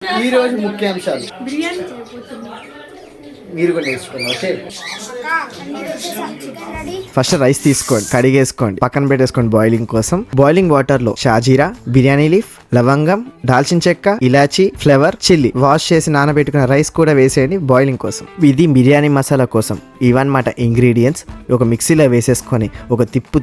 ఈ రోజు ముఖ్యాంశాలు బిర్యానీ చేయబోతున్నా. మీరు కూడా నేర్చుకోండి. ఓకే, ఫస్ట్ రైస్ తీసుకోండి, కడిగేసుకోండి, పక్కన పెట్టేసుకోండి బాయిలింగ్ కోసం. బాయిలింగ్ వాటర్ లో షాజీరా, బిర్యానీ లీఫ్, లవంగం, దాల్చిన చెక్క, ఇలాచి, ఫ్లేవర్, చిల్లీ, వాష్ చేసి నానబెట్టుకున్న రైస్ కూడా వేసేయండి బాయిలింగ్ కోసం. ఇది బిర్యానీ మసాలా కోసం ఇవన్నమాట ఇంగ్రీడియంట్స్. ఒక మిక్సీలో వేసేసుకొని ఒక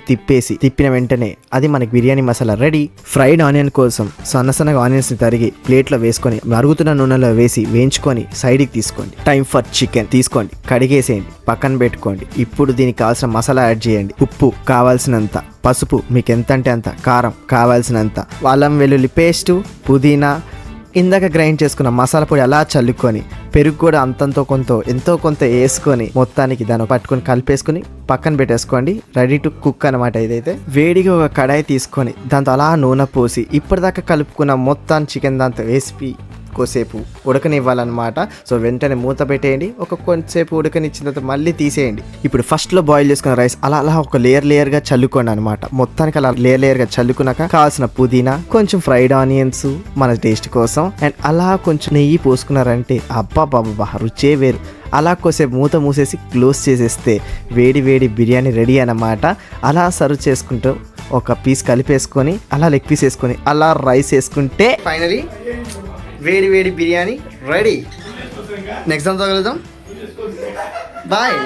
తిప్పేసి తిప్పిన వెంటనే అది మనకి biryani masala ready. Fried onion కోసం సన్నగా ఆనియన్స్ ని తరిగి ప్లేట్ లో వేసుకొని మరుగుతున్న నూనెలో వేసి వేయించుకొని సైడ్కి తీసుకోండి. టైం ఫర్ చికెన్ తీసుకోండి, కడిగేసేయండి, పక్కన పెట్టుకోండి. ఇప్పుడు దీనికి కావాల్సిన మసాలా యాడ్ చేయండి. ఉప్పు కావాల్సినంత, పసుపు మీకు ఎంత అంటే అంత, కారం కావాల్సినంత, అల్లం వెల్లుల్లి పేస్టు, పుదీనా, ఇందాక గ్రైండ్ చేసుకున్న మసాలా పొడి అలా చల్లుకొని, పెరుగు కూడా ఎంతో కొంత వేసుకొని మొత్తానికి దాన్ని పట్టుకొని కలిపేసుకొని పక్కన పెట్టేసుకోండి. రెడీ టు కుక్ అనమాట. ఇదైతే వేడిగా ఒక కడాయి తీసుకొని దాంతో అలా నూనె పోసి ఇప్పటిదాకా కలుపుకున్న మొత్తాన్ని చికెన్ దాంతో వేసి కొద్దిసేపు ఉడకనివ్వాలన్నమాట. సో వెంటనే మూత పెట్టేయండి. కొంచెంసేపు ఉడకనిచ్చిన తర్వాత మళ్ళీ తీసేయండి. ఇప్పుడు ఫస్ట్లో బాయిల్ చేసుకున్న రైస్ అలా ఒక లేయర్గా చల్లుకోండి అనమాట. మొత్తానికి అలా లేయర్గా చల్లుకున్నాక కావాల్సిన పుదీనా, కొంచెం ఫ్రైడ్ ఆనియన్స్ మన టేస్ట్ కోసం, అండ్ అలా కొంచెం నెయ్యి పోసుకున్నారంటే అబ్బా రుచే వేరు. అలా కొద్దిసేపు మూత మూసేసి క్లోజ్ చేసేస్తే వేడి బిర్యానీ రెడీ అన్నమాట. అలా సర్వ్ చేసుకుంటూ ఒక పీస్ కలిపేసుకొని అలా లెగ్ పీస్ వేసుకొని అలా రైస్ వేసుకుంటే ఫైనలీ వేడి బిర్యానీ రెడీ. నెక్స్ట్ టైం కలుద్దాం. బాయ్.